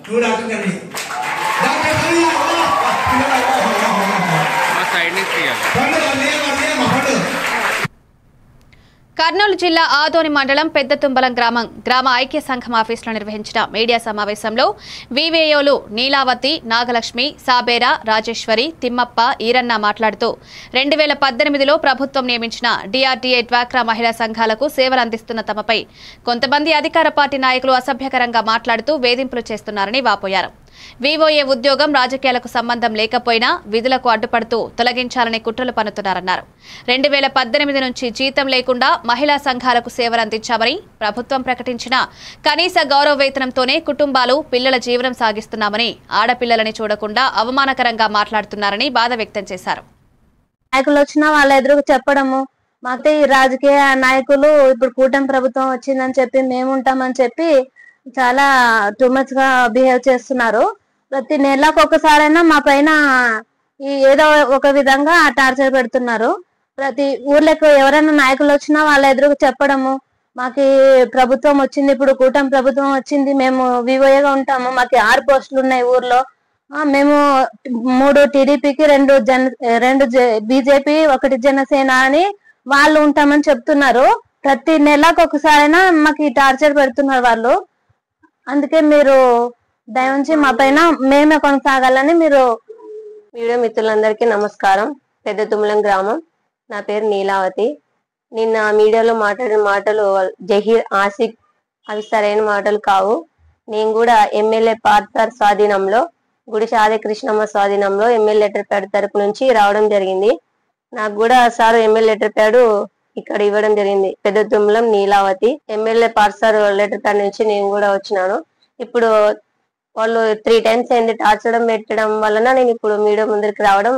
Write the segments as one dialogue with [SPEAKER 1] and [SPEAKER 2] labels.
[SPEAKER 1] నువ్వు డాక్టర్ కండి డాక్టర్
[SPEAKER 2] కర్నూలు జిల్లా ఆదోని మండలం పెద్దతుంబలం గ్రామ ఐక్య సంఘం ఆఫీసులో నిర్వహించిన మీడియా సమావేశంలో వివేయోలు నీలావతి, నాగలక్ష్మి, సాబేరా, రాజేశ్వరి, తిమ్మప్ప, ఈరన్న మాట్లాడుతూ 2018లో ప్రభుత్వం నియమించిన డిఆర్డీఏ డ్వాక్రా మహిళా సంఘాలకు సేవలు అందిస్తున్న తమపై కొంతమంది అధికార పార్టీ నాయకులు అసభ్యకరంగా మాట్లాడుతూ వేధింపులు చేస్తున్నారని వాపోయారు. వివోఏ ఉద్యోగం రాజకీయాలకు సంబంధం లేకపోయినా విధులకు అడ్డుపడుతూ తొలగించాలని కుట్రలు పన్నుతున్నారన్నారు. 2018 నుంచి జీతం లేకుండా మహిళా సంఘాలకు సేవలు అందించామని ప్రభుత్వం ప్రకటించిన కనీస గౌరవ వేతనంతోనే కుటుంబాలు, పిల్లల జీవనం సాగిస్తున్నామని ఆడపిల్లలని చూడకుండా అవమానకరంగా మాట్లాడుతున్నారని బాధ వ్యక్తం చేశారు.
[SPEAKER 3] నాయకులు వచ్చినా వాళ్ళ ఎదురుకు చెప్పడము, మాకు ఈ రాజకీయ నాయకులు ఇప్పుడు కూటమి ప్రభుత్వం వచ్చిందని చెప్పి మేముంటామని చెప్పి చాలా టూ మచ్ గా బిహేవ్ చేస్తున్నారు. ప్రతి నెలకు ఒకసారైనా మా పైన ఏదో ఒక విధంగా టార్చర్ పెడుతున్నారు. ప్రతి ఊర్లకు ఎవరైనా నాయకులు వచ్చినా వాళ్ళ ఎదురుకు చెప్పడము, మాకు ప్రభుత్వం వచ్చింది, ఇప్పుడు కూటమి ప్రభుత్వం వచ్చింది, మేము వివోఏగా ఉంటాము, మాకు 6 పోస్టులు ఉన్నాయి ఊర్లో, మేము 3 టీడీపీకి 2 బీజేపీ 1 జనసేన అని వాళ్ళు ఉంటామని చెప్తున్నారు. ప్రతి నెలకు ఒకసారైనా మాకు టార్చర్ పెడుతున్నారు వాళ్ళు. అందుకే మీరు దయవుంచి మా పైన మేమే కొనసాగాలని. మీరు
[SPEAKER 4] వీడియో మిత్రులందరికీ నమస్కారం. పెద్దతుమ్మలం గ్రామం. నా పేరు నీలావతి. నిన్న మీడియాలో మాట్లాడిన మాటలు జహీర్, ఆసిక్ అవి సరైన మాటలు కావు. నేను కూడా ఎమ్మెల్యే పార్థర్ స్వాధీనంలో, గుడిశాది కృష్ణమ్మ స్వాధీనంలో ఎమ్మెల్యే లెటర్ ప్యాడ్ తరపు నుంచి రావడం జరిగింది. నాకు కూడా సార్ ఎమ్మెల్యే లెటర్ ప్యాడ్ ఇక్కడ ఇవ్వడం జరిగింది. పెద్దతుమ్మలం నీలావతి ఎమ్మెల్యే పార్సర్ లెటర్ ప్యాడ్ నుంచి నేను కూడా వచ్చినాను. ఇప్పుడు వాళ్ళు 3 టైమ్స్ అయింది టార్చర్ పెట్టడం వలన నేను ఇప్పుడు మీడియా ముందరికి రావడం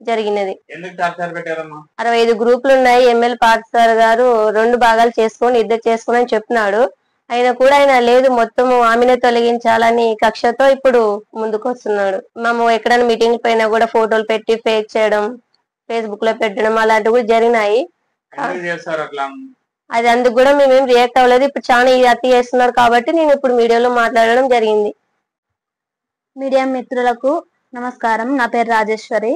[SPEAKER 4] జరిగినది. 65 గ్రూపులు ఉన్నాయి. ఎమ్మెల్యే పార్సర్ గారు 2 భాగాలు చేసుకొని 2 చేసుకుని అని చెప్పినాడు. అయినా కూడా ఆయన లేదు, మొత్తము ఆమెనే తొలగించాలని కక్షతో ఇప్పుడు ముందుకు వస్తున్నాడు. మేము ఎక్కడైనా మీటింగ్ పైన కూడా ఫోటోలు పెట్టి ఫేక్ చేయడం, ఫేస్బుక్ లో పెట్టడం అలాంటివి కూడా జరిగినాయి. అది అందుకు కూడా మేమేం రియాక్ట్ అవ్వలేదు. ఇప్పుడు చాలా అతి చేస్తున్నారు కాబట్టి నేను ఇప్పుడు మీడియాలో మాట్లాడడం జరిగింది.
[SPEAKER 3] మీడియా మిత్రులకు నమస్కారం. నా పేరు రాజేశ్వరి.